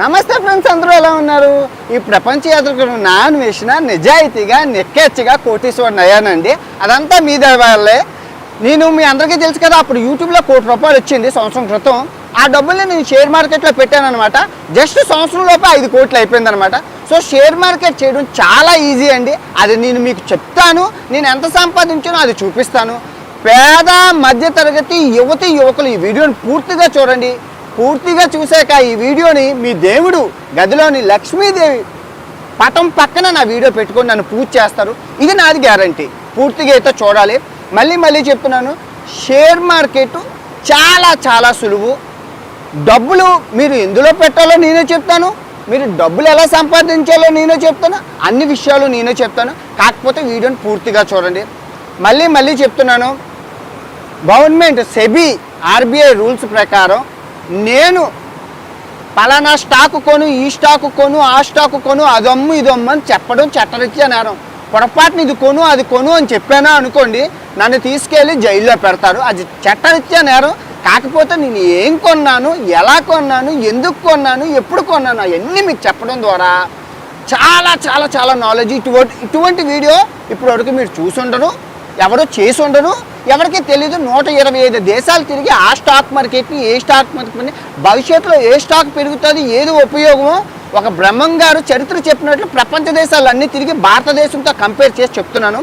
నమస్తే ఫ్రెండ్స్, అందరూ ఎలా ఉన్నారు? ఈ ప్రపంచ యాత్రికుడు నా అన్వేషణ నిజాయితీగా నెక్కెచ్చిగా కోటీశ్వరుని అయ్యానండి. అదంతా మీ వల్లే. నేను మీ అందరికీ తెలుసు కదా, అప్పుడు యూట్యూబ్లో ₹1 కోటి వచ్చింది సంవత్సరం క్రితం. ఆ డబ్బుల్ని నేను షేర్ మార్కెట్లో పెట్టాను అనమాట. జస్ట్ సంవత్సరం లోపే 5 కోట్లు అయిపోయింది అనమాట. సో షేర్ మార్కెట్ చేయడం చాలా ఈజీ అండి. అది నేను మీకు చెప్తాను. నేను ఎంత సంపాదించానో అది చూపిస్తాను. పేద మధ్యతరగతి యువకులు ఈ వీడియోని పూర్తిగా చూడండి. పూర్తిగా చూశాక ఈ వీడియోని మీ దేవుడు గదిలోని లక్ష్మీదేవి పటం పక్కన నా వీడియో పెట్టుకొని నన్ను పూజ చేస్తారు. ఇది నాది గ్యారంటీ. పూర్తిగా అయితే చూడాలి. మళ్ళీ చెప్తున్నాను, షేర్ మార్కెట్ చాలా చాలా సులువు. డబ్బులు మీరు ఎందులో పెట్టాలో నేనే చెప్తాను. మీరు డబ్బులు ఎలా సంపాదించాలో నేనే చెప్తాను. అన్ని విషయాలు నేనే చెప్తాను. కాకపోతే వీడియోని పూర్తిగా చూడండి. మళ్ళీ చెప్తున్నాను, గవర్నమెంట్ సెబీ ఆర్బీఐ రూల్స్ ప్రకారం నేను పలానా స్టాకు కొను, ఈ స్టాకు కొను, ఆ స్టాకు కొను, అదమ్ము ఇదమ్ము అని చెప్పడం చట్టరీత్యా నేరం. పొరపాటుని ఇది కొను అది కొను అని చెప్పానా అనుకోండి, నన్ను తీసుకెళ్ళి జైల్లో పెడతారు. అది చట్టరీత్యా నేరం. కాకపోతే నేను ఏం కొన్నాను, ఎలా కొన్నాను, ఎందుకు కొన్నాను, ఎప్పుడు కొన్నాను అవన్నీ మీకు చెప్పడం ద్వారా చాలా చాలా చాలా నాలెడ్జ్. ఇటువంటి వీడియో ఇప్పటివరకు మీరు చూసి ఉండరు, ఎవరో చేసి ఉండరు, ఎవరికీ తెలీదు. 125 దేశాలు తిరిగి ఆ స్టాక్ మార్కెట్ని, ఏ స్టాక్ మార్కెట్ని, భవిష్యత్తులో ఏ స్టాక్ పెరుగుతుంది, ఏది ఉపయోగమో ఒక బ్రహ్మం గారు చరిత్ర చెప్పినట్లు ప్రపంచ దేశాలన్నీ తిరిగి భారతదేశంతో కంపేర్ చేసి చెప్తున్నాను.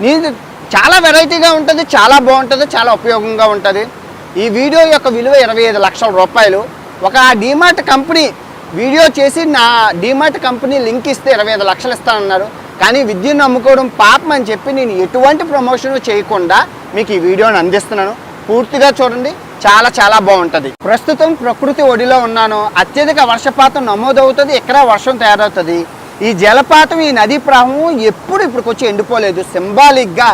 నేను చాలా వెరైటీగా ఉంటుంది, చాలా బాగుంటుంది, చాలా ఉపయోగంగా ఉంటుంది. ఈ వీడియో యొక్క విలువ ₹25 లక్షల. ఒక డీమార్ట్ కంపెనీ వీడియో చేసి నా డీమార్ట్ కంపెనీ లింక్ ఇస్తే 25 లక్షలు ఇస్తానన్నారు. కానీ విద్యను అమ్ముకోవడం పాపం అని చెప్పి నేను ఎటువంటి ప్రమోషన్ చేయకుండా మీకు ఈ వీడియోని అందిస్తున్నాను. పూర్తిగా చూడండి, చాలా చాలా బాగుంటుంది. ప్రస్తుతం ప్రకృతి ఒడిలో ఉన్నాను. అత్యధిక వర్షపాతం నమోదవుతుంది. ఎక్కడ వర్షం తయారవుతుంది. ఈ జలపాతం, ఈ నదీ ప్రవాహం ఇప్పటికొచ్చి ఎండిపోలేదు. సింబాలిక్గా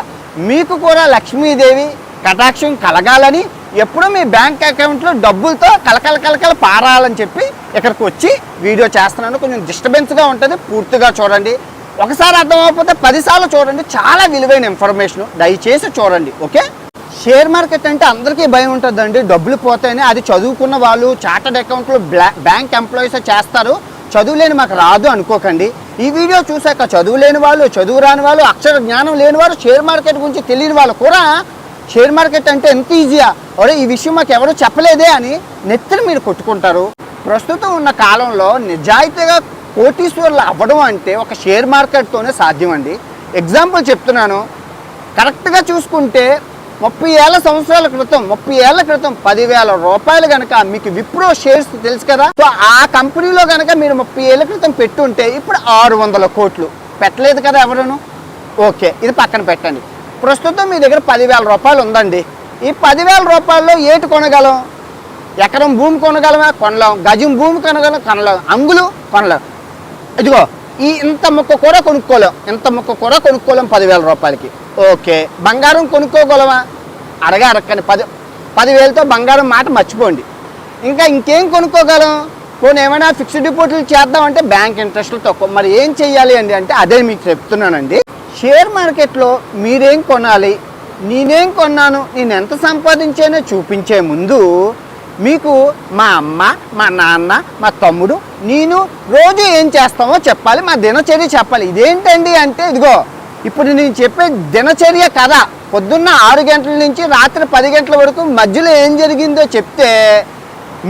మీకు కూడా లక్ష్మీదేవి కటాక్షం కలగాలని, ఎప్పుడూ మీ బ్యాంక్ అకౌంట్లో డబ్బులతో కలకల పారాలని చెప్పి ఇక్కడికి వచ్చి వీడియో చేస్తున్నాను. కొంచెం డిస్టర్బెన్స్గా ఉంటుంది. పూర్తిగా చూడండి. ఒకసారి అర్థం అవ్వకపోతే 10 సార్లు చూడండి. చాలా విలువైన ఇన్ఫర్మేషన్, దయచేసి చూడండి. ఓకే, షేర్ మార్కెట్ అంటే అందరికీ భయం ఉంటుందండి, డబ్బులు పోతాయని. అది చదువుకున్న వాళ్ళు, చార్టర్డ్ అకౌంట్లు, బ్యాంక్ ఎంప్లాయీస్ చేస్తారు. చదువు లేని మాకు రాదు అనుకోకండి. ఈ వీడియో చూశాక చదువు లేని వాళ్ళు, చదువు రాని వాళ్ళు, అక్షర జ్ఞానం లేని వారు, షేర్ మార్కెట్ గురించి తెలియని వాళ్ళు కూడా షేర్ మార్కెట్ అంటే ఎంత ఈజీయా, ఒరే ఈ విషయం మాకు ఎవరు చెప్పలేదే అని నెత్తిని మీరు కొట్టుకుంటారు. ప్రస్తుతం ఉన్న కాలంలో నిజాయితీగా కోటీశ్వరులు అవ్వడం అంటే ఒక షేర్ మార్కెట్తోనే సాధ్యం అండి. ఎగ్జాంపుల్ చెప్తున్నాను. కరెక్ట్గా చూసుకుంటే 30 సంవత్సరాల క్రితం 10,000 రూపాయలు కనుక మీకు విప్రో షేర్స్ తెలుసు కదా, సో ఆ కంపెనీలో కనుక మీరు 30 ఏళ్ల క్రితం పెట్టుంటే ఇప్పుడు 600 కోట్లు. పెట్టలేదు కదా ఎవరును. ఓకే, ఇది పక్కన పెట్టండి. ప్రస్తుతం మీ దగ్గర 10,000 రూపాయలు ఉందండి. ఈ 10,000 రూపాయల్లో ఏటి కొనగలం? ఎకరం భూమి కొనగలమా? కొనలేం. గజం భూమి కొనగలం? కొనలేం. అంగులు కొనలేం. ఇదిగో ఈ ఇంత ముక్క కూర కొనుక్కోలేం. 10,000 రూపాయలకి. ఓకే, బంగారం కొనుక్కోగలమా? అడగని 10,000తో బంగారం మాట మర్చిపోండి. ఇంకేం కొనుక్కోగలం? పోనీ ఏమైనా ఫిక్స్డ్ డిపాజిట్లు చేద్దామంటే బ్యాంక్ ఇంట్రెస్ట్లు తక్కువ. మరి ఏం చెయ్యాలి అండి అంటే అదే మీకు చెప్తున్నానండి. షేర్ మార్కెట్లో మీరేం కొనాలి, నేనేం కొన్నాను, నేను ఎంత సంపాదించానో చూపించే ముందు మీకు మా అమ్మ, మా నాన్న, మా తమ్ముడు, నేను రోజు ఏం చేస్తామో చెప్పాలి. మా దినచర్య చెప్పాలి. ఇదేంటండి అంటే ఇదిగో ఇప్పుడు నేను చెప్పే దినచర్య కథ. పొద్దున్న 6 గంటల నుంచి రాత్రి 10 గంటల వరకు మధ్యలో ఏం జరిగిందో చెప్తే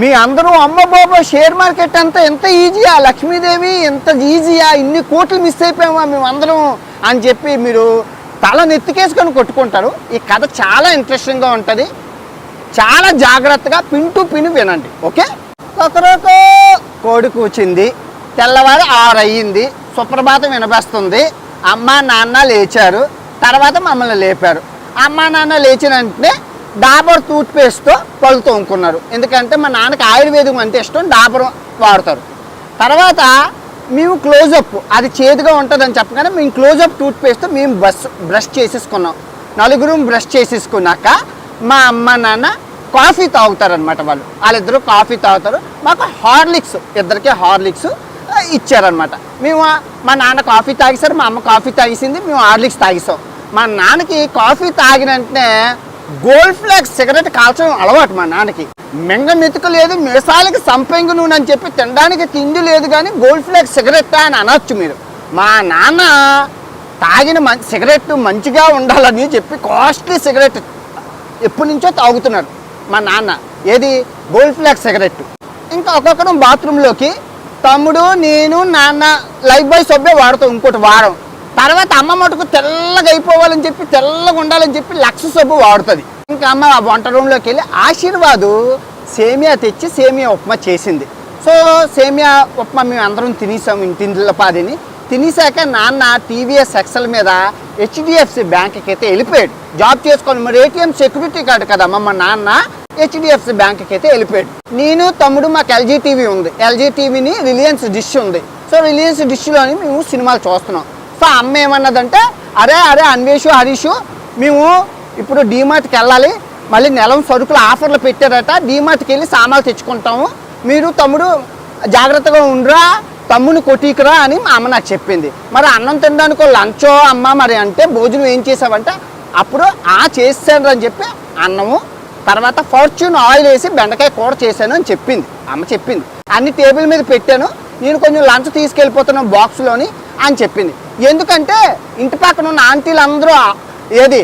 మీ అందరూ అమ్మ బాబా షేర్ మార్కెట్ అంతా ఎంత ఈజీయా, లక్ష్మీదేవి ఎంత ఈజీయా, ఇన్ని కోట్లు మిస్ అయిపోయామా మేమందరం అని చెప్పి మీరు తల నెత్తికేసుకొని కొట్టుకుంటారు. ఈ కథ చాలా ఇంట్రెస్టింగ్గా ఉంటుంది. చాలా జాగ్రత్తగా పిన్ టు పిన్ వినండి. ఓకే, ఒకరోజు కోడి కూచింది. తెల్లవారు 6 అయ్యింది. సుప్రభాతం వినబస్తుంది. అమ్మ నాన్న లేచారు. తర్వాత మమ్మల్ని లేపారు. అమ్మ నాన్న లేచిన వెంటనే డాబర్ టూత్ పేస్ట్తో పళ్ళు తోముకున్నారు. ఎందుకంటే మా నాన్నకి ఆయుర్వేదం అంటే ఇష్టం, డాబర్ వాడతారు. తర్వాత మేము క్లోజప్, అది చేదుగా ఉంటుందని చెప్పగానే మేము క్లోజప్ టూత్ పేస్ట్తో మేము బ్రష్ చేసేసుకున్నాం. 4 బ్రష్ చేసేసుకున్నాక మా అమ్మ నాన్న కాఫీ తాగుతారనమాట. వాళ్ళిద్దరూ కాఫీ తాగుతారు. మాకు హార్లిక్స్, ఇద్దరికి హార్లిక్స్ ఇచ్చారనమాట. మేము మా నాన్న కాఫీ తాగేసారు, మా అమ్మ కాఫీ తాగేసింది, మేము హార్లిక్స్ తాగేసాం. మా నాన్నకి కాఫీ తాగిన వెంటనే గోల్డ్ ఫ్లాగ్ సిగరెట్ కాల్చడం అలవాటు మా నాన్నకి. మెంగ మెతుకు లేదు, మీసాలకి సంపెంగు నూనె అని చెప్పి తినడానికి తిండి లేదు, కానీ గోల్డ్ ఫ్లేక్ సిగరెట్ అని అనొచ్చు మీరు. మా నాన్న తాగిన సిగరెట్ మంచిగా ఉండాలని చెప్పి కాస్ట్లీ సిగరెట్ ఎప్పటి నుంచో తాగుతున్నారు మా నాన్న. ఏది? Gold flake cigarette. ఇంకా ఒక్కొక్కరు బాత్రూంలోకి తమ్ముడు, నేను, నాన్న లైఫ్ బాయ్ సబ్బే వాడతాం ఇంకోటి వారం. తర్వాత అమ్మ మటుకు తెల్లగా అయిపోవాలని చెప్పి, తెల్లగా ఉండాలని చెప్పి లక్స్ సబ్బు వాడుతుంది. ఇంకా అమ్మ వంట రూమ్లోకి వెళ్ళి ఆశీర్వాదు సేమియా తెచ్చి సేమియా ఉప్మా చేసింది. సో సేమియా ఉప్మా మేము అందరం తినేసాము ఇంటింటిపాదిని. తినేసాక నాన్న టీవీఎస్ ఎక్సెల్ మీద హెచ్డిఎఫ్సి బ్యాంక్కి అయితే వెళ్ళిపోయాడు జాబ్ చేసుకోవాలి. మరి ఏటీఎం సెక్యూరిటీ కార్డు కదమ్మ మా నాన్న. హెచ్డిఎఫ్సి బ్యాంక్కి అయితే వెళ్ళిపోయాడు. నేను తమ్ముడు, మాకు ఎల్జీ టీవీ ఉంది, ఎల్జీ టీవీని రిలయన్స్ డిష్ ఉంది. సో రిలయన్స్ డిష్లోని మేము సినిమాలు చూస్తున్నాం. సో అమ్మ ఏమన్నదంటే, అరే అన్వేషు హరీషు మేము ఇప్పుడు డీమార్ట్కి వెళ్ళాలి, మళ్ళీ నెలం సరుకులు ఆఫర్లు పెట్టారట, డీమార్ట్కి వెళ్ళి సామాన్లు తెచ్చుకుంటాము, మీరు తమ్ముడు జాగ్రత్తగా ఉండరా, తమ్ముని కొట్టికురా అని మా అమ్మ నాకు చెప్పింది. మరి అన్నం తినడానికి లంచో అమ్మ మరి అంటే భోజనం ఏం చేసావంటే, అప్పుడు చేసాను అని చెప్పి అన్నము, తర్వాత ఫార్చ్యూన్ ఆయిల్ వేసి బెండకాయ కూర చేశాను అని చెప్పింది అమ్మ. చెప్పింది అన్ని టేబుల్ మీద పెట్టాను, నేను కొంచెం లంచ్ తీసుకెళ్ళిపోతున్నాను బాక్స్లోని అని చెప్పింది. ఎందుకంటే ఇంటి పక్కన ఉన్న ఆంటీలు అందరూ ఏది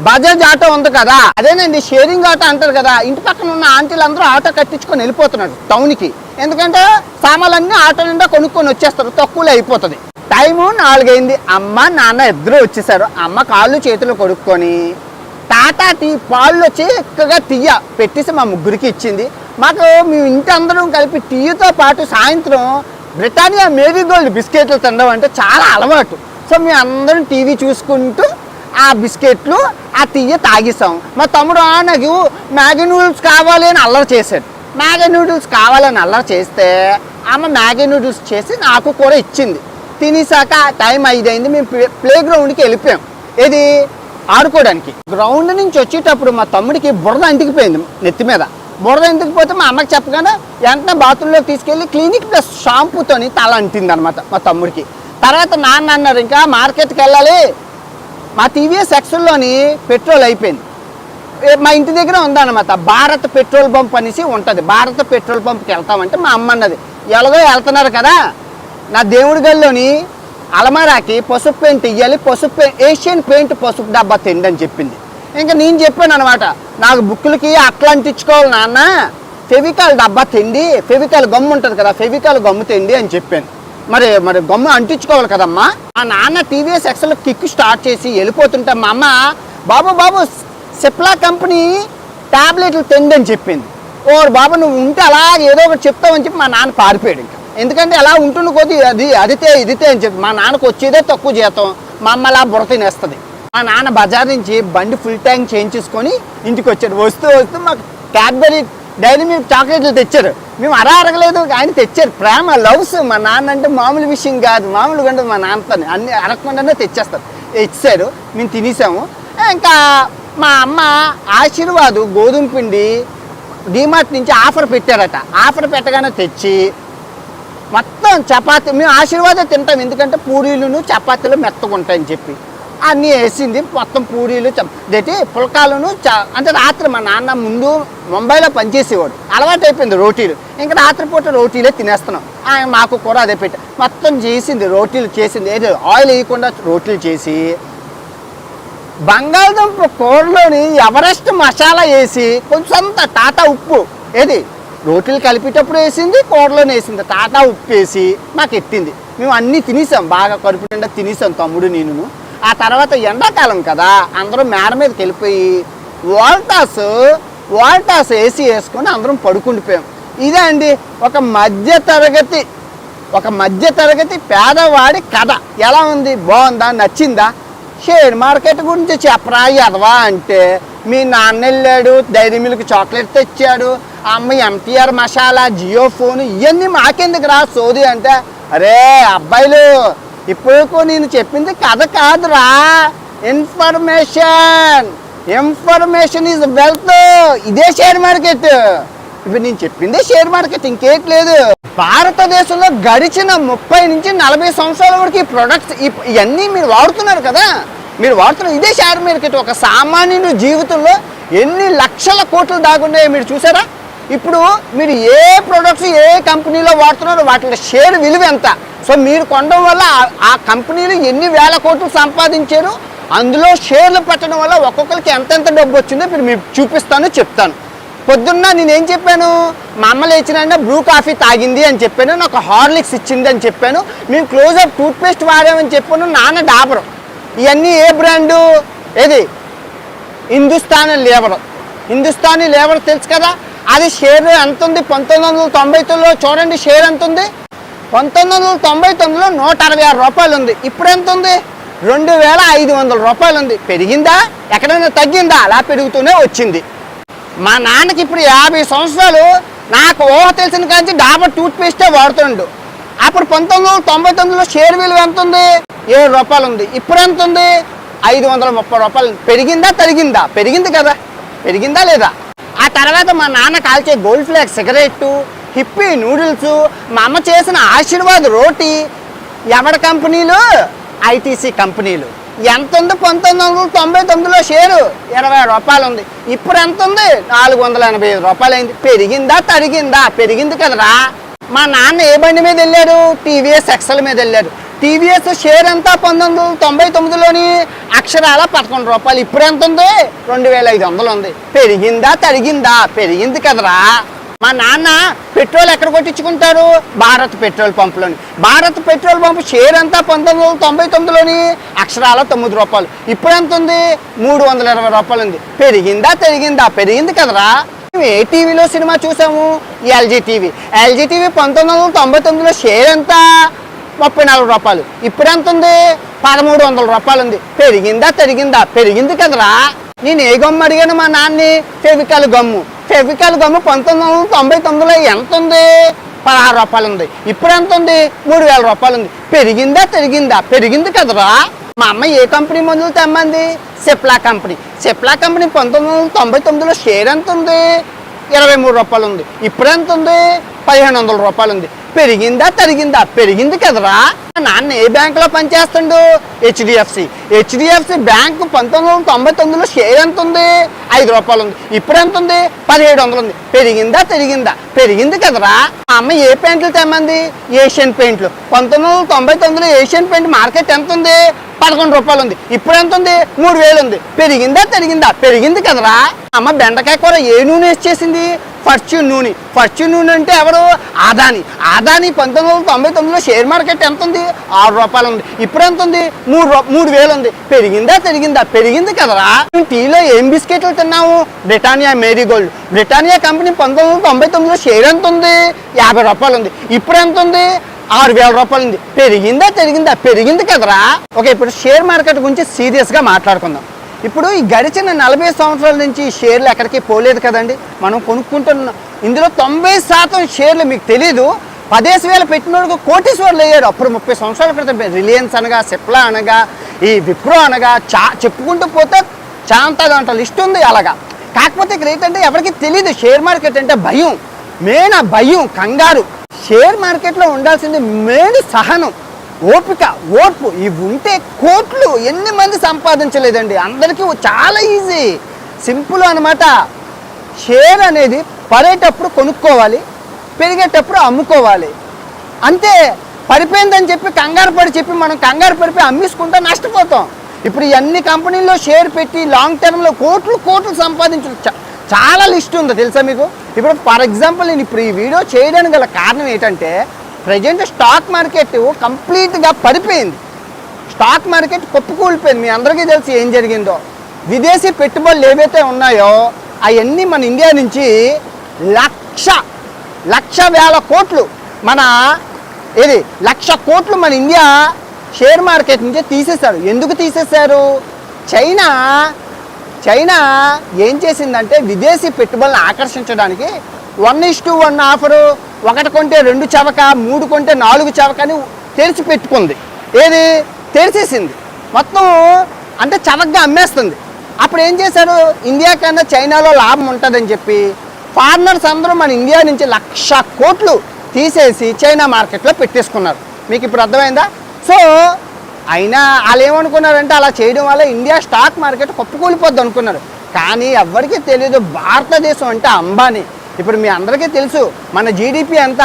బజాజ్ ఆటో ఉంది కదా, అదేనండి షేరింగ్ ఆటో అంటారు కదా, ఇంటి పక్కన ఉన్న ఆంటీలు అందరూ ఆటో కట్టించుకొని వెళ్ళిపోతున్నారు టౌన్కి. ఎందుకంటే సామాన్లన్నీ ఆటో నిండా కొనుక్కొని వచ్చేస్తారు, తక్కువలో అయిపోతుంది. టైము 4 అయింది. అమ్మ నాన్న ఇద్దరు వచ్చేసారు. అమ్మ కాళ్ళు చేతులు కొడుక్కొని టాటా టీ పాలు చిక్కగా టీయ పెట్టేసి మా ముగ్గురికి ఇచ్చింది. మాకు మేము ఇంటి అందరం కలిపి టీతో పాటు సాయంత్రం బ్రిటానియా మేరీ గోల్డ్ బిస్కెట్లు తినడం అంటే చాలా అలవాటు. సో మేము అందరం టీవీ చూసుకుంటూ ఆ బిస్కెట్లు ఆ టీయ తాగేసాం. మా తమ్ముడు నాకు మ్యాగీ నూడిల్స్ కావాలి అని అల్లరి చేశాడు. మ్యాగీ నూడిల్స్ కావాలని అల్లరి చేస్తే అమ్మ మ్యాగీ నూడిల్స్ చేసి నాకు కూడా ఇచ్చింది. తినేసాక టైం 5 అయింది. మేము ప్లే గ్రౌండ్కి వెళ్ళిపోయాం. ఏది? ఆడుకోవడానికి. గ్రౌండ్ నుంచి వచ్చేటప్పుడు మా తమ్ముడికి బురద అంటికిపోయింది నెత్తి మీద. బురద అంటికిపోతే మా అమ్మకి చెప్పగానే వెంటనే బాత్రూంలోకి తీసుకెళ్ళి క్లినిక్ ప్లస్ షాంపూతోని తల అంటింది అనమాట మా తమ్ముడికి. తర్వాత నాన్న అన్నారు, ఇంకా మార్కెట్కి వెళ్ళాలి, మా టీవీఎస్ ఎక్సెల్లోని పెట్రోల్ అయిపోయింది. మా ఇంటి దగ్గర ఉందన్నమాట భారత్ పెట్రోల్ పంప్ అనేసి ఉంటుంది. భారత్ పెట్రోల్ పంప్కి వెళ్తామంటే మా అమ్మ అన్నది, ఎలాగో వెళ్తున్నారు కదా, నా దేవుడి గదిలోని అలమారాకి పసుపు పెయింట్ ఇవ్వాలి, ఏషియన్ పెయింట్ పసుపు డబ్బా తిండి అని చెప్పింది. ఇంకా నేను చెప్పాను అనమాట, నాకు బుక్కులకి అట్లా అంటించుకోవాలి నాన్న, ఫెవికాల్ డబ్బా తిండి, ఫెవికాల్ గమ్ము ఉంటుంది కదా, ఫెవికాల్ గమ్ము తిండి అని చెప్పాను. మరి గమ్ము అంటించుకోవాలి కదమ్మా. మా నాన్న టీవీఎస్ ఎక్సెల్ కిక్ స్టార్ట్ చేసి వెళ్ళిపోతుంటే మా అమ్మ, బాబు సిప్లా కంపెనీ ట్యాబ్లెట్లు తిండి అని చెప్పింది. ఓ బాబు నువ్వు ఉంటే అలా ఏదో ఒకటి చెప్తావని చెప్పి మా నాన్న పారిపోయాడు. ఇంకా ఎందుకంటే అలా ఉంటున్న కొద్ది అదితే అని చెప్పి మా నాన్నకు వచ్చేదే తక్కువ జీతం, మా అమ్మ అలా బుర్ర తినేస్తుంది. మా నాన్న బజార్ నుంచి బండి ఫుల్ ట్యాంక్ చేయించేసుకొని ఇంటికి వచ్చాడు. వస్తూ మాకు క్యాడ్బరీ డైరీ మిల్క్ చాక్లెట్లు తెచ్చారు. మేము అరగలేదు, ఆయన తెచ్చారు. ప్రేమ, లవ్స్. మా నాన్న అంటే మామూలు విషయం కాదు, మామూలుగా ఉండదు. మా నాన్నతో అన్ని అరగకుండానే తెచ్చేస్తారు. ఇచ్చారు, మేము తినేసాము. ఇంకా మా అమ్మ ఆశీర్వాదు గోధుమ పిండి డీమార్ట్ నుంచి ఆఫర్ పెట్టారట. ఆఫర్ పెట్టగానే తెచ్చి మొత్తం చపాతీ, మేము ఆశీర్వాదే తింటాం ఎందుకంటే పూరీలు చపాతీలు మెత్తగా ఉంటాయని చెప్పి అన్నీ వేసింది. మొత్తం పూరీలు పుల్కాలను అంటే రాత్రి మా నాన్న ముందు ముంబైలో పనిచేసేవాడు, అలవాటు అయిపోయింది రోటీలు. ఇంకా రాత్రిపూట రోటీలే తినేస్తున్నాం. ఆయన మాకు కూడా అదే పెట్టి మొత్తం చేసింది, రోటీలు చేసింది. ఏదో ఆయిల్ వేయకుండా రోటీలు చేసి బంగాళదుంప కూరలోని ఎవరెస్ట్ మసాలా వేసి కొంచెం టాటా ఉప్పు, ఏది రోటీలు కలిపేటప్పుడు వేసింది, కూరలోనే వేసింది, టాటా ఉప్పు వేసి మాకు ఎట్టింది. మేము అన్నీ తినేసాం, బాగా కడుపు నిండా తినేసాం తమ్ముడు నేను. ఆ తర్వాత ఎండాకాలం కదా, అందరూ మేడ మీదకి వెళ్ళిపోయి వాల్టాస్ ఏసీ వేసుకొని అందరం పడుకుండిపోయాం. ఇదే అండి ఒక మధ్యతరగతి పేదవాడి కథ. ఎలా ఉంది? బాగుందా? నచ్చిందా? షేర్ మార్కెట్ గురించి చెప్పరా ఎదవా అంటే, మీ నాన్న వెళ్ళాడు డైరీ మిల్క్ చాక్లెట్ తెచ్చాడు, అమ్మ ఎంటీఆర్ మసాలా, జియో ఫోన్, ఇవన్నీ మాకెందుకు రా సోది అంటే, అరే అబ్బాయిలు ఇప్పుడు నేను చెప్పింది కథ కాదురా, ఇన్ఫర్మేషన్ ఈజ్ వెల్త్. ఇదే షేర్ మార్కెట్. ఇప్పుడు నేను చెప్పిందే షేర్ మార్కెట్, ఇంకేం లేదు. భారతదేశంలో గడిచిన 30 నుంచి 40 సంవత్సరాల వరకు ఈ ప్రొడక్ట్స్ ఇవన్నీ మీరు వాడుతున్నారు కదా, మీరు వాడుతున్నారు. ఇదే షేర్ మార్కెట్. ఒక సామాన్యుని జీవితంలో ఎన్ని లక్షల కోట్లు దాగున్నాయో మీరు చూసారా? ఇప్పుడు మీరు ఏ ప్రొడక్ట్స్ ఏ కంపెనీలో వాడుతున్నారో వాటి షేర్ విలువ ఎంత, సో మీరు కొనడం వల్ల ఆ కంపెనీలు ఎన్ని వేల కోట్లు సంపాదించారు, అందులో షేర్లు పెట్టడం వల్ల ఒక్కొక్కరికి ఎంతెంత డబ్బు వచ్చిందో ఇప్పుడు మీకు చూపిస్తాను, చెప్తాను. పొద్దున్న నేనేం చెప్పాను, మా అమ్మ లేచినా బ్రూ కాఫీ తాగింది అని చెప్పాను, నాకు హార్లిక్స్ ఇచ్చింది అని చెప్పాను, మేము క్లోజప్ టూత్పేస్ట్ వాడామని చెప్పాను, నాన్న డాబర్. ఇవన్నీ ఏ బ్రాండు? ఏది? హిందుస్థానీ లేబర్ తెలుసు కదా, అది షేర్ ఎంత ఉంది? 1999లో చూడండి షేర్ ఎంత ఉంది. 1999లో 166 రూపాయలు ఉంది. ఇప్పుడు ఎంత ఉంది? 2500 రూపాయలు ఉంది. పెరిగిందా? ఎక్కడైనా తగ్గిందా? అలా పెరుగుతూనే వచ్చింది. మా నాన్నకి ఇప్పుడు 50 సంవత్సరాలు. నాకు ఊహ తెలిసిన కానీ డాబర్ టూత్పేస్టే వాడుతుండు. అప్పుడు 1999లో షేర్ విలువ ఎంత ఉంది? 7 రూపాయలు ఉంది. ఇప్పుడు ఎంత ఉంది? 530 రూపాయలు. పెరిగిందా తరిగిందా? పెరిగింది కదా. పెరిగిందా లేదా? ఆ తర్వాత మా నాన్న కాల్చే gold flag cigarette, hippie noodles, మా అమ్మ చేసిన ఆశీర్వాద్ రోటీ, ఎవరి కంపెనీలు? ఐటీసీ కంపెనీలు. ఎంత ఉంది? 1999లో షేరు 20 రూపాయలు ఉంది. ఇప్పుడు ఎంత ఉంది? 485 రూపాయలు అయింది. పెరిగిందా తరిగిందా? పెరిగింది కదరా. మా నాన్న ఏ బండి మీద వెళ్ళారు? టీవీఎస్ ఎక్సెల్ మీద వెళ్ళారు. టీవీఎస్ షేర్ ఎంత? 1999లోని అక్షరాల 11 రూపాయలు. ఇప్పుడు ఎంత ఉంది? 2500 ఉంది. పెరిగిందా తరిగిందా? పెరిగింది కదరా. మా నాన్న పెట్రోల్ ఎక్కడ కొట్టించుకుంటారు? భారత్ పెట్రోల్ పంపులోని. భారత్ పెట్రోల్ పంపు షేర్ ఎంత? 1999లోని అక్షరాల 9 రూపాయలు. ఇప్పుడు ఎంత ఉంది? 320 రూపాయలు ఉంది. పెరిగిందా తరిగిందా? పెరిగింది కదరా. ఏ టీవీలో సినిమా చూసాము? LG TV. 1999లో షేర్ ఎంత? 34 రూపాయలు. ఇప్పుడు ఎంత ఉంది? 1300 రూపాయలు ఉంది. పెరిగిందా తరిగిందా? పెరిగింది కదరా. నేను ఏ గమ్ము అడిగాను మా నాన్ని? ఫెవికాల్ గమ్ము. 1999లో ఎంత ఉంది? 16 రూపాయలు ఉంది. ఇప్పుడు ఎంత ఉంది? 3000 రూపాయలు ఉంది. పెరిగిందా తరిగిందా? పెరిగింది కదరా. మా అమ్మ ఏ కంపెనీ మందులు తెమ్మంది? సిప్లా కంపెనీ. 1999లో షేర్ ఎంత ఉంది? 23 రూపాయలు ఉంది. ఇప్పుడు ఎంత ఉంది? 1500 రూపాయలు ఉంది. పెరిగిందా తరిగిందా? పెరిగింది కదరా. నాన్న ఏ బ్యాంకులో పనిచేస్తుండు? HDFC bank. 1999లో షేర్ ఎంత ఉంది? 5 రూపాయలు ఉంది. ఇప్పుడు ఎంత ఉంది? 1700 ఉంది. పెరిగిందా తరిగిందా? పెరిగింది కదరా. మా అమ్మ ఏ పెయింట్లు తెమ్మంది? ఏషియన్ పెయింట్లు. 1999లో ఏషియన్ పెయింట్ మార్కెట్ ఎంత ఉంది? 11 రూపాయలు ఉంది. ఇప్పుడు ఎంత ఉంది? 3000 ఉంది. పెరిగిందా తరిగిందా? పెరిగింది కదరా. అమ్మ బెండకాయ కూర ఏ నూనె వేసేసింది? ఫార్చ్యూన్ నూనె. ఫార్చ్యూన్ నూనె అంటే ఎవరు? ఆదాని. 1999లో షేర్ మార్కెట్ ఎంత ఉంది? 6 రూపాయలు ఉంది. ఇప్పుడు ఎంత ఉంది? 3000 ఉంది. పెరిగిందా తరిగిందా? పెరిగింది కదరా. టీలో ఏం బిస్కెట్లు తిన్నాము? Britannia Marigold. బ్రిటానియా కంపెనీ 1999లో షేర్ ఎంత ఉంది? 50 రూపాయలు ఉంది. ఇప్పుడు ఎంత ఉంది? 6000 రూపాయలు ఉంది. పెరిగిందా తరిగిందా? పెరిగింది కదరా. ఓకే, ఇప్పుడు షేర్ మార్కెట్ గురించి సీరియస్గా మాట్లాడుకుందాం. ఇప్పుడు ఈ గడిచిన 40 సంవత్సరాల నుంచి షేర్లు ఎక్కడికి పోలేదు కదండి. మనం కొనుక్కుంటున్నాం. ఇందులో 90% షేర్లు మీకు తెలీదు. 10,000 పెట్టినోడికి కోటీశ్వర్లు అయ్యారు. అప్పుడు 30 సంవత్సరాల క్రితం రిలయన్స్ అనగా, సిప్లా అనగా, ఈ విప్రో అనగా చెప్పుకుంటూ పోతే చాంతా లిస్ట్ ఉంది అలాగా. కాకపోతే ఇక్కడ ఏంటంటే ఎవరికి తెలీదు షేర్ మార్కెట్ అంటే భయం. మెయిన్ ఆ భయం, కంగారు. షేర్ మార్కెట్లో ఉండాల్సింది మెయిన్ సహనం, ఓపిక, ఓర్పు. ఇవి ఉంటే కోట్లు ఎన్ని మంది సంపాదించలేదండి. అందరికీ చాలా ఈజీ, సింపుల్ అనమాట. షేర్ అనేది పడేటప్పుడు కొనుక్కోవాలి, పెరిగేటప్పుడు అమ్ముకోవాలి. అంతే. పడిపోయిందని చెప్పి కంగారు మనం కంగారు పడిపోయి అమ్మేసుకుంటా నష్టపోతాం. ఇప్పుడు ఇవన్నీ కంపెనీల్లో షేర్ పెట్టి లాంగ్ టర్మ్లో కోట్లు సంపాదించవచ్చు. చాలా లిస్ట్ ఉంది తెలుసా మీకు. ఇప్పుడు ఫర్ ఎగ్జాంపుల్ నేను ఇప్పుడు ఈ వీడియో చేయడానికి గల కారణం ఏంటంటే, ప్రజెంట్ స్టాక్ మార్కెట్ కంప్లీట్గా పడిపోయింది. Stock market కుప్పకూలిపోయింది. మీ అందరికీ తెలిసి ఏం జరిగిందో. విదేశీ పెట్టుబడులు ఏవైతే ఉన్నాయో అవన్నీ మన ఇండియా నుంచి లక్ష వేల కోట్లు మన 1,00,000 కోట్లు మన ఇండియా షేర్ మార్కెట్ నుంచి తీసేశారు. ఎందుకు తీసేశారు? చైనా ఏం చేసిందంటే విదేశీ పెట్టుబడులను ఆకర్షించడానికి 1:1 ఆఫరు, 1 కొంటే 2 చవక, 3 కొంటే 4 చవక అని తెరిచి పెట్టుకుంది. తెరిచేసింది మొత్తం. అంటే చవకగా అమ్మేస్తుంది. అప్పుడు ఏం చేశారు? ఇండియా కన్నా చైనాలో లాభం ఉంటుందని చెప్పి ఫారినర్స్ అందరూ మన ఇండియా నుంచి 1,00,000 కోట్లు తీసేసి చైనా మార్కెట్లో పెట్టేసుకున్నారు. మీకు ఇప్పుడు అర్థమైందా? సో అయినా వాళ్ళు ఏమనుకున్నారంటే అలా చేయడం వల్ల ఇండియా స్టాక్ మార్కెట్ కుప్పకూలిపోద్ది అనుకున్నారు. కానీ ఎవరికీ తెలియదు భారతదేశం అంటే అంబానీ. ఇప్పుడు మీ అందరికీ తెలుసు మన జీడిపి ఎంత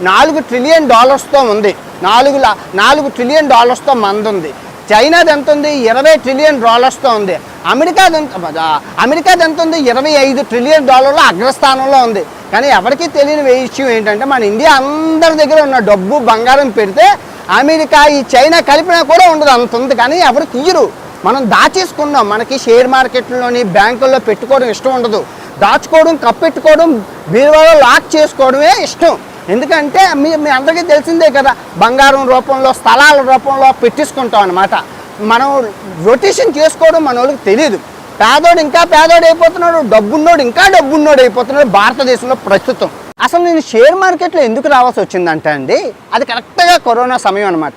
4 ట్రిలియన్ డాలర్స్తో ఉంది. 4 ట్రిలియన్ డాలర్స్తో మంది ఉంది. చైనాది ఎంత ఉంది 20 ట్రిలియన్ డాలర్స్తో ఉంది. అమెరికాది ఎంత ఉంది 25 ట్రిలియన్ డాలర్ల అగ్రస్థానంలో ఉంది. కానీ ఎవరికీ తెలియని విషయం ఏంటంటే మన ఇండియా అందరి దగ్గర ఉన్న డబ్బు బంగారం పెడితే అమెరికా ఈ చైనా కలిపినా కూడా ఉండదు, అంత ఉంది. కానీ ఎవరు తీయరు, మనం దాచేసుకున్నాం. మనకి షేర్ మార్కెట్లోని బ్యాంకుల్లో పెట్టుకోవడం ఇష్టం ఉండదు, దాచుకోవడం కప్పెట్టుకోవడం బీరువాలో లాక్ చేసుకోవడమే ఇష్టం. ఎందుకంటే మీ అందరికీ తెలిసిందే కదా, బంగారం రూపంలో స్థలాల రూపంలో పెట్టించుకుంటాం అన్నమాట. మనం రొటేషన్ చేసుకోవడం మన వాళ్ళకి తెలియదు. పేదోడు ఇంకా పేదోడు అయిపోతున్నాడు, డబ్బున్నోడు ఇంకా డబ్బున్నోడు అయిపోతున్నాడు భారతదేశంలో ప్రస్తుతం. అసలు నేను షేర్ మార్కెట్లో ఎందుకు రావాల్సి వచ్చిందంటే అండి, అది కరెక్ట్గా కరోనా సమయం అనమాట.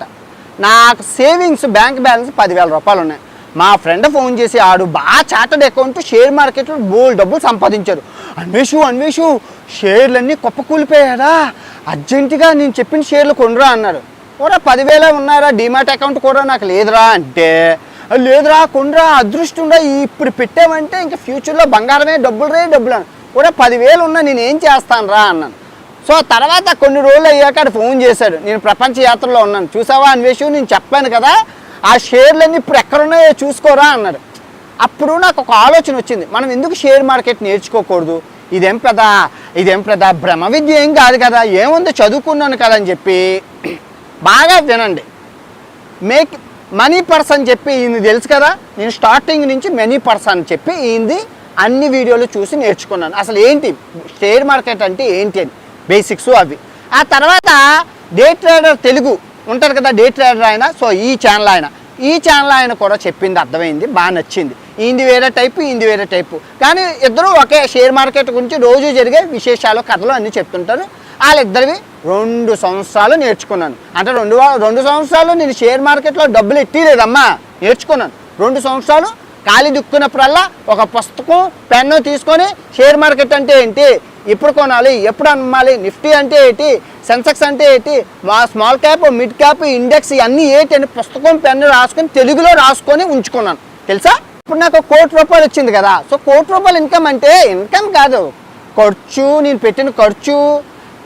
నాకు సేవింగ్స్ బ్యాంక్ బ్యాలెన్స్ 10,000 రూపాయలు ఉన్నాయి. మా ఫ్రెండ్ ఫోన్ చేసి ఆడు బాగా చార్టెడ్ అకౌంట్ షేర్ మార్కెట్లో బోల్ డబ్బులు సంపాదించారు. అన్వేషు షేర్లన్నీ కుప్పకూలిపోయాడా, అర్జెంటుగా నేను చెప్పిన షేర్లు కొనరా అన్నారు. కూడా 10,000 ఉన్నారా, డిమాట్ అకౌంట్ కూడా నాకు లేదురా అంటే, లేదురా కొనరా అదృష్టంరా ఇప్పుడు పెట్టామంటే ఇంకా ఫ్యూచర్లో బంగారమే డబ్బులు అని కూడా 10,000 ఉన్నా నేను ఏం చేస్తాను రా అన్నాను. సో తర్వాత కొన్ని రోజులు అయ్యాక ఆడు ఫోన్ చేశాడు, నేను ప్రపంచ యాత్రలో ఉన్నాను చూసావా అన్వేషు, నేను చెప్పాను కదా ఆ షేర్లన్నీ ఇప్పుడు ఎక్కడున్నాయో చూసుకోరా అన్నాడు. అప్పుడు నాకు ఒక ఆలోచన వచ్చింది, మనం ఎందుకు షేర్ మార్కెట్ నేర్చుకోకూడదు, ఇదేం పెద్ద బ్రహ్మ విద్య ఏం కాదు కదా, ఏముంది చదువుకున్నాను కదా అని చెప్పి. బాగా వినండి, మేక్ మనీ పర్సన్ చెప్పి ఈయన తెలుసు కదా, నేను స్టార్టింగ్ నుంచి మనీ పర్సన్ చెప్పి ఈయనది అన్ని వీడియోలు చూసి నేర్చుకున్నాను. అసలు ఏంటి షేర్ మార్కెట్ అంటే ఏంటి అని బేసిక్స్ అవి. ఆ తర్వాత డే ట్రేడర్ తెలుగు ఉంటారు కదా, డే ట్రేడర్ ఆయన. సో ఈ ఛానల్ ఆయన కూడా చెప్పింది అర్థమైంది, బాగా నచ్చింది. ఈంది వేరే టైపు కానీ ఇద్దరు ఒకే షేర్ మార్కెట్ గురించి రోజు జరిగే విశేషాలు కథలు అన్నీ చెప్తుంటారు. వాళ్ళిద్దరివి 2 సంవత్సరాలు నేర్చుకున్నాను. అంటే 2 సంవత్సరాలు నేను షేర్ మార్కెట్లో డబ్బులు ఎట్టిలేదమ్మా, నేర్చుకున్నాను. 2 సంవత్సరాలు ఖాళీ దుక్కున్నప్పుడల్లా ఒక పుస్తకం పెన్ను తీసుకొని షేర్ మార్కెట్ అంటే ఏంటి, ఎప్పుడు కొనాలి, ఎప్పుడు అమ్మాలి, నిఫ్టీ అంటే ఏంటి, సెన్సెక్స్ అంటే ఏంటి, small cap mid cap index ఇవన్నీ ఏంటి అని పుస్తకం పెన్ను రాసుకొని తెలుగులో రాసుకొని ఉంచుకున్నాను తెలుసా. ఇప్పుడు నాకు 1 కోటి రూపాయలు వచ్చింది కదా. సో 1 కోటి రూపాయలు ఇన్కమ్ అంటే ఇన్కమ్ కాదు, ఖర్చు, నేను పెట్టిన ఖర్చు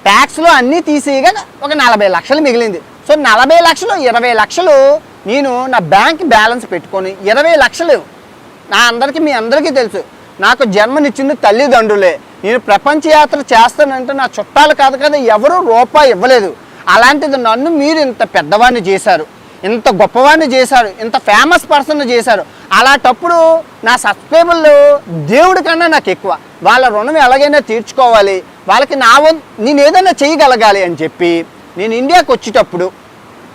ట్యాక్స్లో అన్నీ తీసేయగా ఒక 40 లక్షలు మిగిలింది. సో 40 లక్షలు 20 లక్షలు నేను నా బ్యాంక్ బ్యాలెన్స్ పెట్టుకొని 20 లక్షలు మీ అందరికీ తెలుసు నాకు జన్మనిచ్చింది తల్లిదండ్రులే. నేను ప్రపంచ యాత్ర చేస్తానంటే నా చుట్టాలు కాదు కదా, ఎవరు రూపాయి ఇవ్వలేదు. అలాంటిది నన్ను మీరు ఇంత పెద్దవాడిని చేశారు, ఇంత గొప్పవాడిని చేశారు, ఇంత ఫేమస్ పర్సన్ చేశారు. అలాంటప్పుడు నా సబ్స్క్రైబర్లు దేవుడి కన్నా నాకు ఎక్కువ, వాళ్ళ రుణం ఎలాగైనా తీర్చుకోవాలి, వాళ్ళకి నేను ఏదైనా చేయగలగాలి అని చెప్పి నేను ఇండియాకి వచ్చేటప్పుడు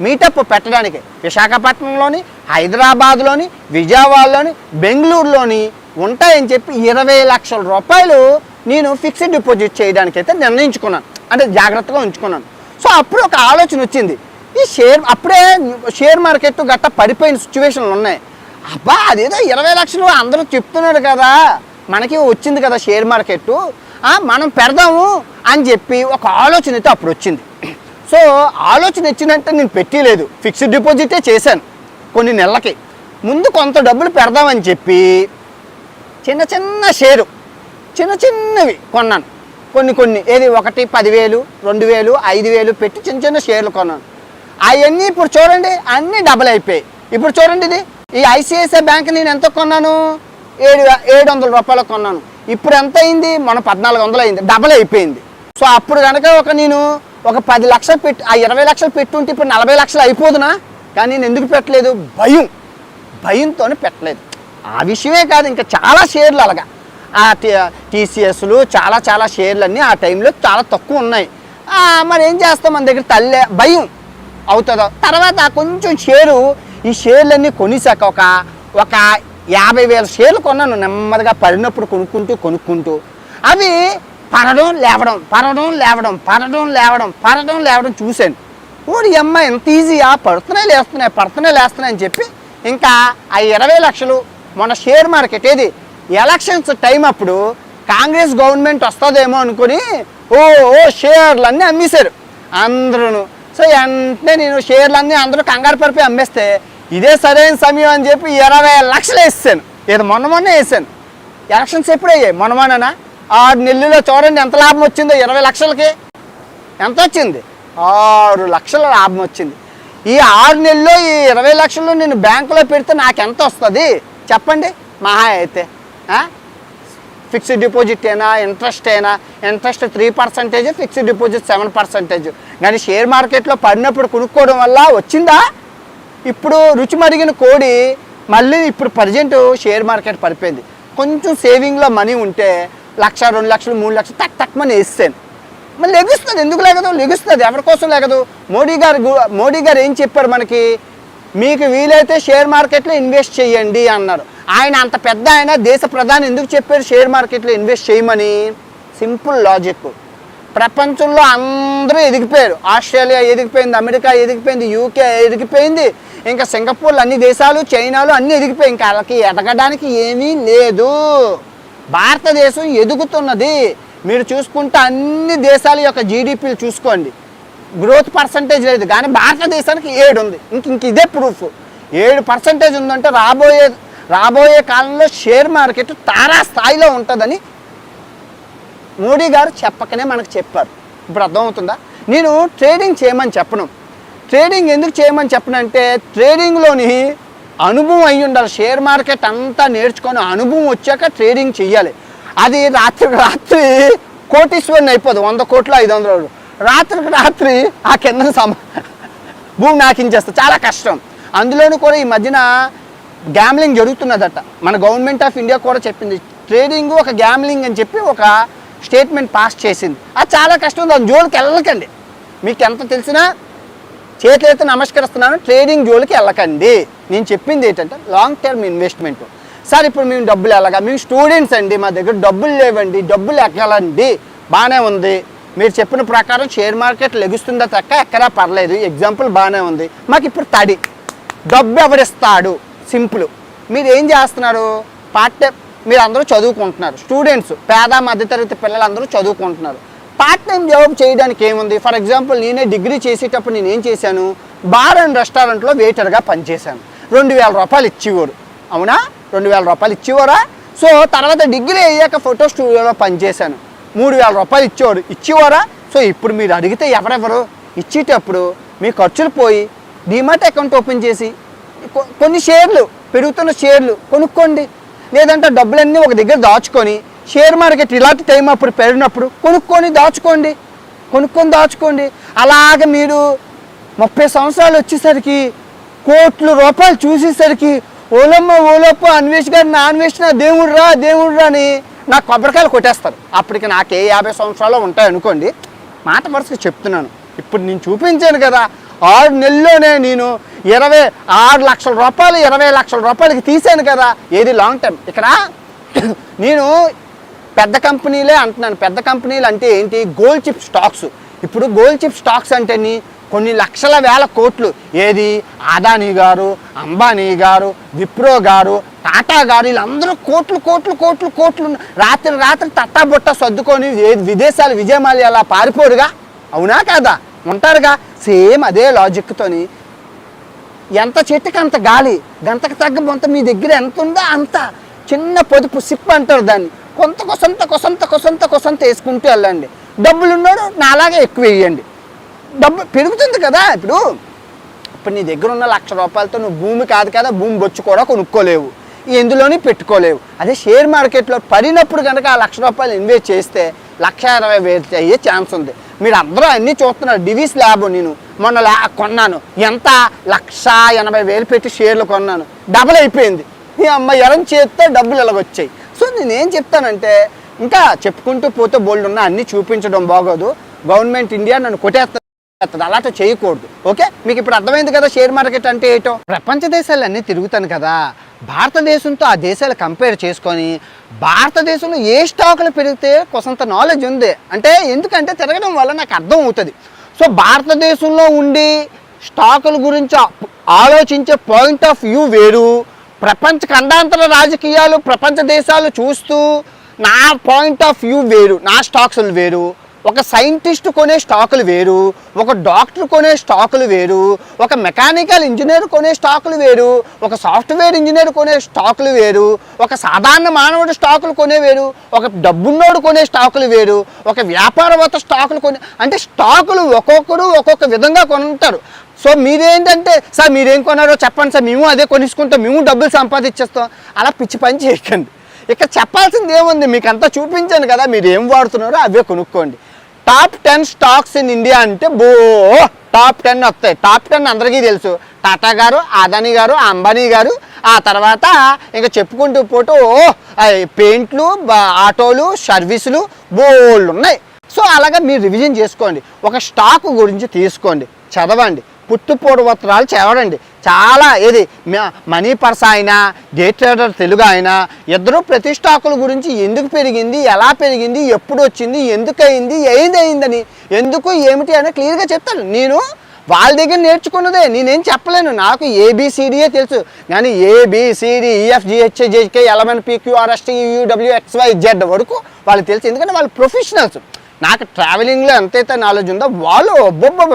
మీటప్ పెట్టడానికి విశాఖపట్నంలోని, హైదరాబాద్లోని, విజయవాడలోని, బెంగళూరులోని ఉంటాయని చెప్పి 20 లక్షల రూపాయలు నేను ఫిక్స్డ్ డిపాజిట్ చేయడానికి అయితే నిర్ణయించుకున్నాను, అంటే జాగ్రత్తగా ఉంచుకున్నాను. సో అప్పుడు ఒక ఆలోచన వచ్చింది, ఈ అప్పుడే షేర్ మార్కెట్ గట్ట పడిపోయిన సిచ్యువేషన్లు ఉన్నాయి. అబ్బా అదేదో 20 లక్షలు అందరూ చెప్తున్నారు కదా, మనకి వచ్చింది కదా షేర్ మార్కెట్, మనం పెడదాము అని చెప్పి ఒక ఆలోచన అయితే అప్పుడు వచ్చింది. సో ఆలోచన వచ్చిందంటే నేను పెట్టలేదు, ఫిక్స్డ్ డిపాజిటే చేశాను. కొన్ని నెలలకి ముందు కొంత డబ్బులు పెడదామని చెప్పి చిన్న షేరు చిన్నవి కొన్నాను. కొన్ని ఏది 1 10,000 2,000 5,000 పెట్టి చిన్న షేర్లు కొన్నాను. అవన్నీ ఇప్పుడు చూడండి అన్నీ డబల్ అయిపోయాయి. ఇప్పుడు చూడండి ఇది ఈ ఐసిఐసిఐ బ్యాంక్ నేను ఎంత కొన్నాను, 700 రూపాయలు కొన్నాను. ఇప్పుడు ఎంత అయింది, మన 1400 అయింది, డబల్ అయిపోయింది. సో అప్పుడు కనుక నేను ఒక 10 లక్షలు పెట్టి ఆ 20 లక్షలు పెట్టుంటే ఇప్పుడు 40 లక్షలు అయిపోదునా. కానీ నేను ఎందుకు పెట్టలేదు, భయంతోనే పెట్టలేదు. ఆ విషయమే కాదు, ఇంకా చాలా షేర్లు అలాగా ఆ టీసీఎస్లు చాలా షేర్లు ఆ టైంలో చాలా తక్కువ ఉన్నాయి. మరి ఏం చేస్తాం, మన దగ్గర భయం అవుతుందో. తర్వాత కొంచెం ఈ షేర్లన్నీ కొనిసాక ఒక 50,000 షేర్లు కొన్నాను. నెమ్మదిగా పడినప్పుడు కొనుక్కుంటూ అవి పడడం లేవడం చూశాను. ఓడి అమ్మ ఎంత ఈజీయా, పడుతున్నాయి లేస్తున్నాయి అని చెప్పి ఇంకా ఆ 20 లక్షలు మన షేర్ మార్కెట్ ఏది ఎలక్షన్స్ టైం అప్పుడు కాంగ్రెస్ గవర్నమెంట్ వస్తుందేమో అనుకుని షేర్లన్నీ అమ్మేశారు అందరూ. సో వెంటనే నేను షేర్లన్నీ అందరూ కంగారు పడిపోయి అమ్మేస్తే ఇదే సరైన సమయం అని చెప్పి 20 లక్షలు వేసాను. మొన్న వేసాను. ఎలక్షన్స్ ఎప్పుడు అయ్యాయి? మొన్నమోననా 6 నెలల్లో చూడండి ఎంత లాభం వచ్చిందో. 20 లక్షలకి ఎంత వచ్చింది? 6 లక్షల లాభం వచ్చింది. ఈ 6 నెలల్లో ఈ 20 లక్షలు నేను బ్యాంకులో పెడితే నాకు ఎంత వస్తుంది చెప్పండి? మహా అయితే ఫిక్స్డ్ డిపాజిట్ అయినా ఇంట్రెస్ట్ 3%, ఫిక్స్డ్ డిపాజిట్ 7%. కానీ షేర్ మార్కెట్లో పడినప్పుడు కొనుక్కోవడం వల్ల వచ్చిందా? ఇప్పుడు రుచి మరిగిన కోడి మళ్ళీ ఇప్పుడు ప్రజెంట్ షేర్ మార్కెట్ పడిపోయింది. కొంచెం సేవింగ్లో మనీ ఉంటే 1,00,000, 2 లక్షలు, 3 లక్షలు తక్కువని వేస్తాను, మళ్ళీ లెగుస్తుంది. ఎందుకు లేగదు? లెగుస్తుంది. ఎవరి కోసం లేగదు? మోడీ గారు ఏం చెప్పారు మనకి? మీకు వీలైతే షేర్ మార్కెట్లో ఇన్వెస్ట్ చేయండి అన్నారు. ఆయన అంత పెద్ద ఆయన దేశ ప్రధాని ఎందుకు చెప్పారు షేర్ మార్కెట్లో ఇన్వెస్ట్ చేయమని? Simple logic. ప్రపంచంలో అందరూ ఎదిగిపోయారు. ఆస్ట్రేలియా ఎదిగిపోయింది, అమెరికా ఎదిగిపోయింది, యూకే ఎదిగిపోయింది, ఇంకా సింగపూర్లో అన్ని దేశాలు, చైనాలో అన్నీ ఎదిగిపోయి ఇంకా వాళ్ళకి ఎదగడానికి ఏమీ లేదు. భారతదేశం ఎదుగుతున్నది. మీరు చూసుకుంటే అన్ని దేశాల యొక్క జీడిపిలు చూసుకోండి, గ్రోత్ పర్సంటేజ్ లేదు. కానీ భారతదేశానికి 7 ఉంది. ఇంక ఇదే ప్రూఫ్. 7% ఉందంటే రాబోయే కాలంలో షేర్ మార్కెట్ తారా స్థాయిలో ఉంటుందని మోడీ గారు చెప్పకనే మనకు చెప్పారు. ఇప్పుడు అర్థమవుతుందా? నేను ట్రేడింగ్ చేయమని చెప్పను. ట్రేడింగ్ ఎందుకు చేయమని చెప్పనంటే ట్రేడింగ్లోని అనుభవం అయ్యి ఉండాలి. షేర్ మార్కెట్ అంతా నేర్చుకొని అనుభవం వచ్చాక ట్రేడింగ్ చెయ్యాలి. అది రాత్రి కోటీశ్వరుని అయిపోదు. 100 కోట్లు 500 రాత్రి ఆ కింద భూమి నాకించేస్తా. చాలా కష్టం. అందులోనూ కూడా ఈ మధ్యన గ్యామ్లింగ్ జరుగుతున్నదట. మన గవర్నమెంట్ ఆఫ్ ఇండియా కూడా చెప్పింది ట్రేడింగ్ ఒక గ్యామ్లింగ్ అని చెప్పి ఒక స్టేట్మెంట్ పాస్ చేసింది. అది చాలా కష్టం. దాని జోలికి వెళ్ళకండి. మీకు ఎంత తెలిసినా చేతులైతే నమస్కరిస్తున్నాను, ట్రేడింగ్ జోలికి వెళ్ళకండి. నేను చెప్పింది ఏంటంటే లాంగ్ టర్మ్ ఇన్వెస్ట్మెంట్. సార్ ఇప్పుడు మేము డబ్బులు ఎలాగా? మేము స్టూడెంట్స్ అండి, మా దగ్గర డబ్బులు లేవండి, డబ్బులు ఎక్కాలండి. బాగానే ఉంది. మీరు చెప్పిన ప్రకారం షేర్ మార్కెట్ లెగుస్తుందా తక్క ఎక్కడా పర్లేదు, ఎగ్జాంపుల్ బాగానే ఉంది. మాకు ఇప్పుడు తడి డబ్బు ఎవరిస్తాడు? సింపుల్. మీరు ఏం చేస్తున్నారు? పార్ట్ టైం మీరు అందరూ చదువుకుంటున్నారు, స్టూడెంట్స్, పేద మధ్యతరగతి పిల్లలందరూ చదువుకుంటున్నారు. పార్ట్ టైం జాబ్ చేయడానికి ఏముంది? ఫర్ ఎగ్జాంపుల్ నేనే డిగ్రీ చేసేటప్పుడు నేను ఏం చేశాను? బార్ అండ్ రెస్టారెంట్లో వెయిటర్గా పనిచేశాను. 2,000 రూపాయలు ఇచ్చేవారు. అవునా? 2,000 రూపాయలు ఇచ్చేవారా? సో తర్వాత డిగ్రీ అయ్యాక ఫోటో స్టూడియోలో పనిచేశాను. 3,000 రూపాయలు ఇచ్చేవారా? సో ఇప్పుడు మీరు అడిగితే ఎవరెవరు ఇచ్చేటప్పుడు మీ ఖర్చులు పోయి డిమాట్ అకౌంట్ ఓపెన్ చేసి కొన్ని షేర్లు, పెరుగుతున్న షేర్లు కొనుక్కోండి. లేదంటే డబ్బులన్నీ ఒక దగ్గర దాచుకొని షేర్ మార్కెట్ ఇలాంటి టైం అప్పుడు పెరిగినప్పుడు కొనుక్కొని దాచుకోండి. అలాగ మీరు 30 సంవత్సరాలు వచ్చేసరికి కోట్ల రూపాయలు చూసేసరికి ఓలప్ప అన్వేష్ గారు నా అన్వేష్ నా దేవుడురా అని నాకు కొబ్బరికాయలు కొట్టేస్తారు. అప్పటికి నాకే 50 సంవత్సరాలు ఉంటాయి అనుకోండి. మాట వరుసగా చెప్తున్నాను. ఇప్పుడు నేను చూపించాను కదా, 6 నెలల్లోనే నేను 6 లక్షల రూపాయలు 20 లక్షల రూపాయలకి తీసాను కదా. ఏది లాంగ్ టర్మ్? ఇక్కడ నేను పెద్ద కంపెనీలే అంటున్నాను. పెద్ద కంపెనీలు అంటే ఏంటి? Gold chip stocks. ఇప్పుడు గోల్డ్ చిప్ స్టాక్స్ అంటే కొన్ని లక్షల వేల కోట్లు. ఏది? అదానీ గారు, అంబానీ గారు, విప్రో గారు, టాటా గారు, వీళ్ళందరూ కోట్లు రాత్రి తట్టాబుట్ట సర్దుకొని విదేశాలు విజయమాలి అలా పారిపోరుగా. అవునా కాదా? ఉంటారుగా. సేమ్ అదే లాజిక్తోని ఎంత చెట్టుకి అంత గాలి, గంతకు తగ్గ బొంత మీ దగ్గర ఎంత ఉందో అంత చిన్న పొదుపు సిప్ అంటారు దాన్ని. కొసంత వేసుకుంటూ వెళ్ళండి. డబ్బులు ఉన్నాడు నాలాగే ఎక్కువ వేయండి. డబ్బు పెరుగుతుంది కదా. ఇప్పుడు నీ దగ్గర ఉన్న 1,00,000 రూపాయలతో నువ్వు భూమి కాదు కదా, భూమి బొచ్చు కూడా కొనుక్కోలేవు, ఎందులోని పెట్టుకోలేవు. అదే షేర్ మార్కెట్లో పడినప్పుడు కనుక ఆ 1,00,000 రూపాయలు ఇన్వెస్ట్ చేస్తే 1,20,000 అయ్యే ఛాన్స్ ఉంది. మీరు అందరూ అన్నీ చూస్తున్నారు. డివిస్ ల్యాబ్ నేను మొన్న కొన్నాను. ఎంత? 1,80,000 పెట్టి షేర్లు కొన్నాను. డబుల్ అయిపోయింది. ఈ అమ్మాయి ఎరం చేస్తే డబ్బులు ఇలాగొచ్చాయి. సో నేనేం చెప్తానంటే ఇంకా చెప్పుకుంటూ పోతే బోల్డ్ ఉన్నా అన్నీ చూపించడం బాగోదు. గవర్నమెంట్ ఇండియా నన్ను కొట్టేస్తుంది, అలాంటి చేయకూడదు. ఓకే, మీకు ఇప్పుడు అర్థమైంది కదా షేర్ మార్కెట్ అంటే ఏంటో. ప్రపంచ దేశాలన్నీ తిరుగుతాను కదా, భారతదేశంతో ఆ దేశాలు కంపేర్ చేసుకొని భారతదేశంలో ఏ స్టాకులు పెరిగితే కొంత నాలెడ్జ్ ఉంది. అంటే ఎందుకంటే తిరగడం వల్ల నాకు అర్థం అవుతుంది. సో భారతదేశంలో ఉండి స్టాకుల గురించి ఆలోచించే పాయింట్ ఆఫ్ వ్యూ వేరు, ప్రపంచ ఖండాంతర రాజకీయాలు ప్రపంచ దేశాలు చూస్తూ నా పాయింట్ ఆఫ్ వ్యూ వేరు, నా స్టాక్స్లు వేరు. ఒక సైంటిస్ట్ కొనే స్టాకులు వేరు, ఒక డాక్టర్ కొనే స్టాకులు వేరు, ఒక మెకానికల్ ఇంజనీర్ కొనే స్టాకులు వేరు, ఒక సాఫ్ట్వేర్ ఇంజనీర్ కొనే స్టాకులు వేరు, ఒక సాధారణ మానవుడు స్టాకులు కొనే వేరు, ఒక డబ్బున్నోడు కొనే స్టాకులు వేరు, ఒక వ్యాపారవేత్త స్టాకులు కొనే, అంటే స్టాకులు ఒక్కొక్కరు ఒక్కొక్క విధంగా కొంటారు. సో మీరేంటంటే సార్ మీరేం కొన్నారో చెప్పండి సార్, మేము అదే కొనిసుకుంటాం, మేము డబ్బులు సంపాదించేస్తాం, అలా పిచ్చి పని చేయకండి. ఇక్కడ చెప్పాల్సింది ఏముంది, మీకు అంతా చూపించాను కదా, మీరు ఏం వాడుతున్నారో అవే కొనుక్కోండి. టాప్ 10 స్టాక్స్ ఇన్ ఇండియా అంటే టాప్ 10 వస్తాయి. టాప్ 10 అందరికీ తెలుసు, టాటా గారు, అదానీ గారు, అంబానీ గారు, ఆ తర్వాత ఇంకా చెప్పుకుంటూ పోతూ పెయింట్లు, ఆటోలు, సర్వీసులు బోల్డ్ ఉన్నాయి. సో అలాగా మీరు రివిజన్ చేసుకోండి, ఒక స్టాక్ గురించి తీసుకోండి, చదవండి, పుట్టుపూర్వోత్తరాలు చదవండి. చాలా ఏది మనీ పర్స్ అయినా డే ట్రేడర్ తెలుగు అయినా ఇద్దరు ప్రతి స్టాకుల గురించి ఎందుకు పెరిగింది, ఎలా పెరిగింది, ఎప్పుడు వచ్చింది, ఎందుకు అయింది, అయిందని, ఎందుకు ఏమిటి అని క్లియర్గా చెప్తాను. నేను వాళ్ళ దగ్గర నేర్చుకున్నదే, నేనేం చెప్పలేను, నాకు ఏబిసిడియే తెలుసు, కానీ ABCDEFGHJK LMNPQRSTUWXYZ వరకు వాళ్ళు తెలుసు, ఎందుకంటే వాళ్ళు ప్రొఫెషనల్స్. నాకు ట్రావెలింగ్లో ఎంతైతే నాలెడ్జ్ ఉందో వాళ్ళు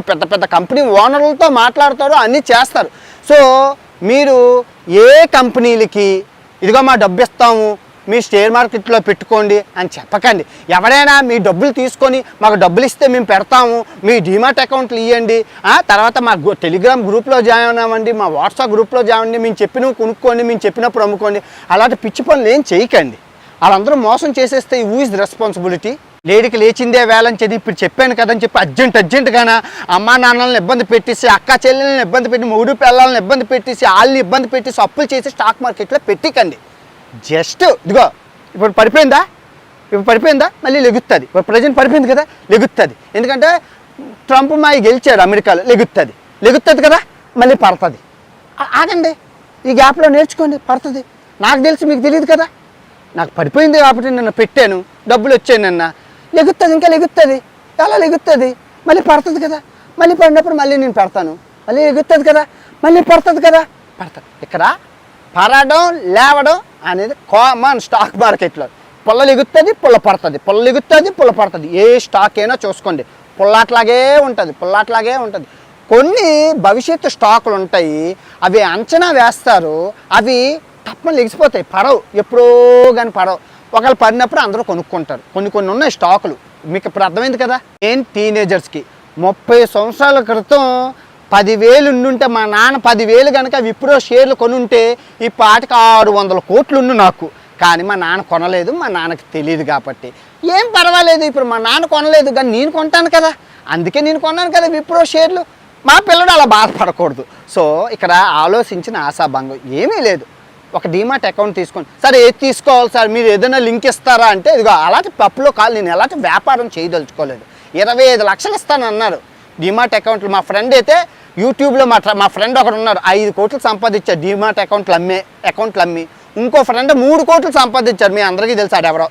పెద్ద పెద్ద కంపెనీ ఓనర్లతో మాట్లాడతారు, అన్నీ చేస్తారు. సో మీరు ఏ కంపెనీలకి ఇదిగో మా డబ్బు ఇస్తాము, మీ షేర్ మార్కెట్లో పెట్టుకోండి అని చెప్పకండి. ఎవరైనా మీ డబ్బులు తీసుకొని మాకు డబ్బులు ఇస్తే మేము పెడతాము, మీ డీమాట్ అకౌంట్లు ఇవ్వండి, తర్వాత మా టెలిగ్రామ్ గ్రూప్లో జాయిన్ అవ్వండి, మా వాట్సాప్ గ్రూప్లో జాయిన్ అవ్వండి, మేము చెప్పినవి కొనుక్కోండి, మేము చెప్పినప్పుడు అమ్ముకోండి, అలాంటి పిచ్చి పనులు ఏం చేయకండి. వాళ్ళందరూ మోసం చేసేస్తే హూ ఇస్ ద రెస్పాన్సిబిలిటీ? లేడికి లేచిందే వేలని చెప్పి ఇప్పుడు చెప్పాను కదని చెప్పి అర్జెంటుగానే అమ్మా నాన్నలను ఇబ్బంది పెట్టేసి, అక్క చెల్లెలను ఇబ్బంది పెట్టి, మూడు పిల్లలను ఇబ్బంది పెట్టేసి, వాళ్ళని ఇబ్బంది పెట్టేసి అప్పులు చేసి స్టాక్ మార్కెట్లో పెట్టికండి. జస్ట్ ఇదిగో ఇప్పుడు పడిపోయిందా మళ్ళీ లెగుస్తుంది. ఇప్పుడు ప్రజెంట్ పడిపోయింది కదా, లెగుస్తుంది. ఎందుకంటే ట్రంప్ మాయి గెలిచాడు అమెరికాలో, లెగుతుంది కదా, మళ్ళీ పడుతుంది. ఆగండి, ఈ గ్యాప్లో నేర్చుకోండి, పడుతుంది. నాకు తెలిసి మీకు తెలియదు కదా, నాకు పడిపోయింది కాబట్టి నిన్న పెట్టాను, డబ్బులు వచ్చాయి, నిన్న లెగుతుంది, ఇంకా లెగుతుంది, ఎలా లెగుతుంది, మళ్ళీ పడుతుంది కదా, మళ్ళీ పడినప్పుడు మళ్ళీ నేను పెడతాను, మళ్ళీ లెగుతుంది కదా, మళ్ళీ పడుతుంది కదా, ఇక్కడ పడడం లేవడం అనేది కామన్ స్టాక్ మార్కెట్లో. పుల్ల లెగుతుంది, పుల్ల పడుతుంది, పుల్ల లెగుతుంది, పుల్ల పడుతుంది. ఏ స్టాక్ అయినా చూసుకోండి, పుల్లాట్లాగే ఉంటుంది. కొన్ని భవిష్యత్తు స్టాకులు ఉంటాయి, అవి అంచనా వేస్తారు, అవి తప్పని లెగిసిపోతాయి, పడవు, ఎప్పుడో కానీ పడవు. ఒకవేళ పడినప్పుడు అందరూ కొనుక్కుంటారు. కొన్ని ఉన్నాయి స్టాకులు, మీకు ఇప్పుడు అర్థమైంది కదా. నేను టీనేజర్స్కి 30 సంవత్సరాల క్రితం 10,000 ఉండుంటే, మా నాన్న 10,000 కనుక విప్రో షేర్లు కొనుంటే ఈ పాటికి 600 కోట్లు ఉండు నాకు. కానీ మా నాన్న కొనలేదు, మా నాన్నకి తెలియదు కాబట్టి ఏం పర్వాలేదు. ఇప్పుడు మా నాన్న కొనలేదు కానీ నేను కొంటాను కదా, అందుకే నేను కొన్నాను కదా విప్రో షేర్లు. మా పిల్లడు అలా బాధపడకూడదు. సో ఇక్కడ ఆలోచించిన ఆశాభంగం ఏమీ లేదు. ఒక డీమాట్ అకౌంట్ తీసుకోండి. సరే ఏది తీసుకోవాలి సార్, మీరు ఏదైనా లింక్ ఇస్తారా అంటే, ఇదిగో అలాంటి పప్పులో కాదు, నేను ఎలాంటి వ్యాపారం చేయదలుచుకోలేదు. 25 లక్షలు ఇస్తానన్నారు డీమాట్ అకౌంట్లు. మా ఫ్రెండ్ అయితే యూట్యూబ్లో మా ఫ్రెండ్ ఒకడు ఉన్నాడు, 5 కోట్లు సంపాదించాడు డీమాట్ అకౌంట్లు అమ్మి. ఇంకో ఫ్రెండ్ 3 కోట్లు సంపాదించారు, మీ అందరికీ తెలుసు ఎవరో.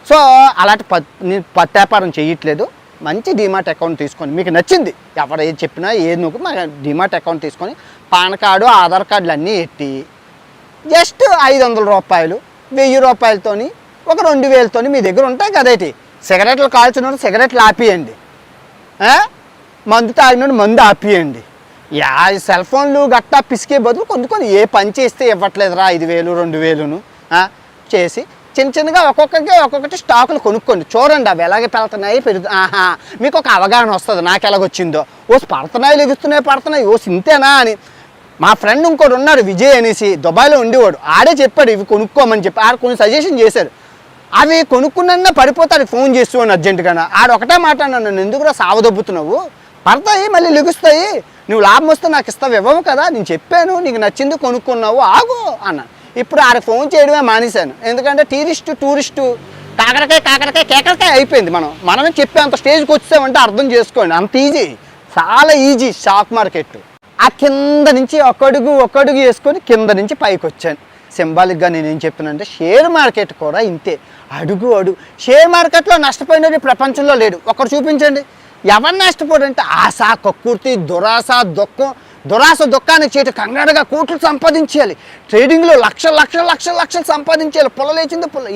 సో అలాంటి నేను పత్తి వ్యాపారం చేయట్లేదు. మంచి డీమాట్ అకౌంట్ తీసుకొని, మీకు నచ్చింది ఎవరు ఏది చెప్పినా ఏది నువ్వు మా డీమాట్ అకౌంట్ తీసుకొని పాన్ కార్డు, ఆధార్ కార్డులు అన్నీ ఎట్టి జస్ట్ 500 రూపాయలు, 1000 రూపాయలతోని, ఒక 2000తోని మీ దగ్గర ఉంటాయి కదేటి. సిగరెట్లు కాల్చినోడు సిగరెట్లు ఆపియండి, మందు తాగినోడు మందు ఆపియండి. సెల్ ఫోన్లు గట్టా పిసికే బదులు కొన్ని ఏ పని చేస్తే ఇవ్వట్లేదురా 5,000 2,000ను చేసి చిన్నగా ఒక్కొక్కటి స్టాకులు కొనుక్కోండి. చూడండి అవి ఎలాగే పెడుతున్నాయి మీకు ఒక అవగాహన వస్తుంది, నాకు ఎలాగొచ్చిందో. పడుతున్నాయి లెగుస్తున్నాయి, ఇంతేనా అని. మా ఫ్రెండ్ ఇంకోటి ఉన్నాడు విజయ్ అనేసి, దుబాయ్లో ఉండేవాడు, ఆడే చెప్పాడు ఇవి కొనుక్కోమని చెప్పి. ఆడ కొన్ని సజెషన్ చేశారు, అవి కొనుక్కున్నా పడిపోతాడు ఫోన్ చేస్తున్నాను అర్జెంటుగా. ఆడ ఒకటే మాట అన్నాను, నన్ను ఎందుకురా సావదొబ్బుతున్నావు, పడతాయి మళ్ళీ లెగుస్తాయి, నువ్వు లాభం వస్తే నాకు ఇస్తావు, ఇవ్వవు కదా, నేను చెప్పాను నీకు నచ్చింది కొనుక్కున్నావు ఆగు అన్నాను. ఇప్పుడు ఆడ ఫోన్ చేయడమే మానేశాను, ఎందుకంటే టూరిస్టు కాకరకాయ అయిపోయింది. మనమే చెప్పేంత స్టేజ్కి వచ్చామంటే అర్థం చేసుకోండి, అంత ఈజీ, చాలా ఈజీ స్టాక్ మార్కెట్. ఆ కింద నుంచి ఒక్కడుగు వేసుకొని కింద నుంచి పైకి వచ్చాను. సింబాలిక్గా నేనేం చెప్తున్నానంటే షేర్ మార్కెట్ కూడా ఇంతే, అడుగు షేర్ మార్కెట్లో నష్టపోయినది ప్రపంచంలో లేడు. ఒకరు చూపించండి, ఎవరు నష్టపోడంటే ఆశ, కక్కుర్తి, దురాశ దుఃఖానికి చేయటం, కంగారుగా కోట్లు సంపాదించాలి, ట్రేడింగ్లో లక్షలు సంపాదించాలి, పుల్లలేచింది పుల్ల.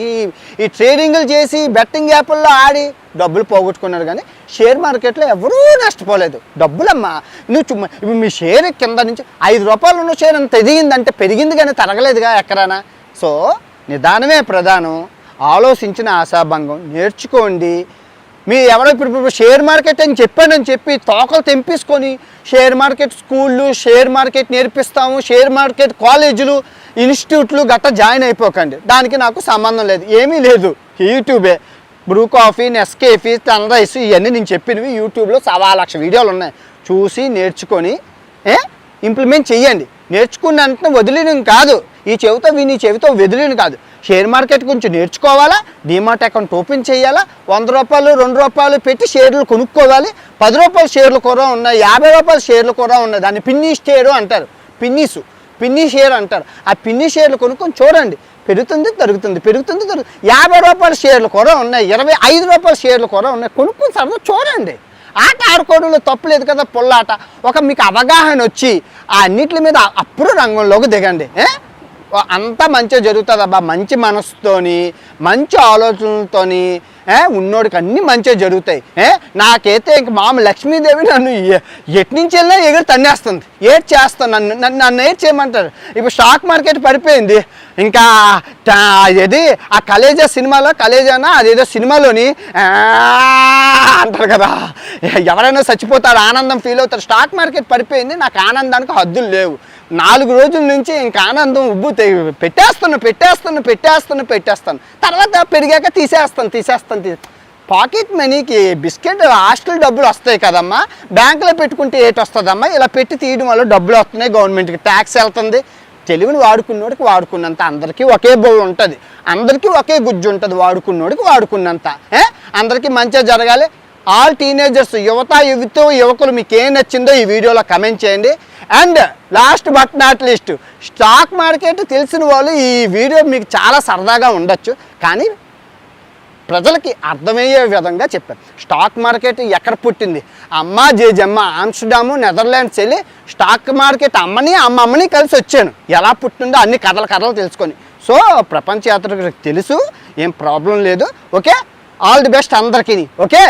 ఈ ట్రేడింగ్లు చేసి బెట్టింగ్ యాప్ల్లో ఆడి డబ్బులు పోగొట్టుకున్నారు. కానీ షేర్ మార్కెట్లో ఎవరూ నష్టపోలేదు. డబ్బులమ్మా, ఇప్పుడు మీ షేర్ కింద నుంచి 5 రూపాయలు ఉన్న షేర్ అంత ఎదిగిందంటే పెరిగింది కానీ తరగలేదుగా ఎక్కడైనా. సో నిదానమే ప్రధానం. ఆలోచించిన ఆశాభంగం నేర్చుకోండి. మీ ఎవరో ఇప్పుడు షేర్ మార్కెట్ అని చెప్పానని చెప్పి తోకలు తెంపేసుకొని షేర్ మార్కెట్ స్కూళ్ళు, షేర్ మార్కెట్ నేర్పిస్తాము, షేర్ మార్కెట్ కాలేజీలు, ఇన్స్టిట్యూట్లు గట్రా జాయిన్ అయిపోకండి. దానికి నాకు సంబంధం లేదు, ఏమీ లేదు. యూట్యూబే Bru coffee, Nescafe, Sunrise ఇవన్నీ నేను చెప్పినవి యూట్యూబ్లో 1,00,000 వీడియోలు ఉన్నాయి. చూసి నేర్చుకొని ఇంప్లిమెంట్ చెయ్యండి. నేర్చుకున్న వెంటనే వదిలేను కాదు, ఈ చెవితో విని చెవితో వదిలేను కాదు. షేర్ మార్కెట్ గురించి నేర్చుకోవాలా, డీమార్ట్ అకౌంట్ ఓపెన్ చేయాలా, 100 రూపాయలు 2 రూపాయలు పెట్టి షేర్లు కొనుక్కోవాలి. 10 రూపాయల షేర్లు కూడా ఉన్నాయి, 50 రూపాయల షేర్లు కూడా ఉన్నాయి. దాన్ని పిన్ని షేరు అంటారు, పిన్ని షేర్ అంటారు. ఆ పిన్ని షేర్లు కొనుక్కొని చూడండి, పెరుగుతుంది తరుగుతుంది, 50 రూపాయల షేర్లు కూడా ఉన్నాయి, 25 రూపాయల షేర్లు కూడా ఉన్నాయి. కొనుక్కొని సరదా చూడండి. ఆట ఆడుకోవడంలో తప్పులేదు కదా, పొల్లాట. మీకు అవగాహన వచ్చి ఆ అన్నిటి మీద అప్పుడు రంగంలోకి దిగండి. అంతా మంచిగా జరుగుతుంది అబ్బా. మంచి మనసుతోని, మంచి ఆలోచనలతోని ఉన్నోడికి అన్నీ మంచిగా జరుగుతాయి. నాకైతే ఇంక మామ లక్ష్మీదేవి నన్ను ఎటు నుంచి వెళ్ళినా ఎగురు తన్నేస్తుంది, చేస్తాను నన్ను చేయమంటారు. ఇప్పుడు స్టాక్ మార్కెట్ పడిపోయింది. ఇంకా అదేది ఆ కలేజానా అదేదో సినిమాలోని అంటారు కదా, ఎవరైనా చచ్చిపోతారు, ఆనందం ఫీల్ అవుతారు. స్టాక్ మార్కెట్ పడిపోయింది, నాకు ఆనందానికి హద్దులు లేవు. 4 రోజుల నుంచి ఇంకా ఆనందం ఉబ్బు పెట్టేస్తాను. తర్వాత పెరిగాక తీసేస్తాను. పాకెట్ మనీకి బిస్కెట్ హాస్టల్ డబ్బులు వస్తాయి కదమ్మా, బ్యాంకులో పెట్టుకుంటే ఏటి వస్తుందమ్మా. ఇలా పెట్టి తీయడం వల్ల డబ్బులు వస్తున్నాయి, గవర్నమెంట్కి ట్యాక్స్ వెళ్తుంది. తెలివిని వాడుకున్నోడికి వాడుకున్నంత, అందరికీ ఒకే బౌల్ ఉంటుంది, అందరికీ ఒకే గుజ్జు ఉంటుంది. వాడుకున్నోడికి వాడుకున్నంత. అందరికీ మంచిగా జరగాలి. ఆల్ టీనేజర్స్, యువకులు మీకు ఏం నచ్చిందో ఈ వీడియోలో కమెంట్ చేయండి. And last but not least, stock market తెలిసిన వాళ్ళు ఈ వీడియో మీకు చాలా సరదాగా ఉండొచ్చు, కానీ ప్రజలకి అర్థమయ్యే విధంగా చెప్పాను. స్టాక్ మార్కెట్ ఎక్కడ పుట్టింది? అమ్మ జేజమ్మ ఆమ్స్టర్డాము, నెదర్లాండ్స్ వెళ్ళి స్టాక్ మార్కెట్ అమ్మని కలిసి వచ్చాను. ఎలా పుట్టిందో అన్ని కథలు తెలుసుకొని. సో ప్రపంచ యాత్రకు తెలుసు, ఏం ప్రాబ్లం లేదు. ఓకే, ఆల్ ది బెస్ట్ అందరికీ. ఓకే.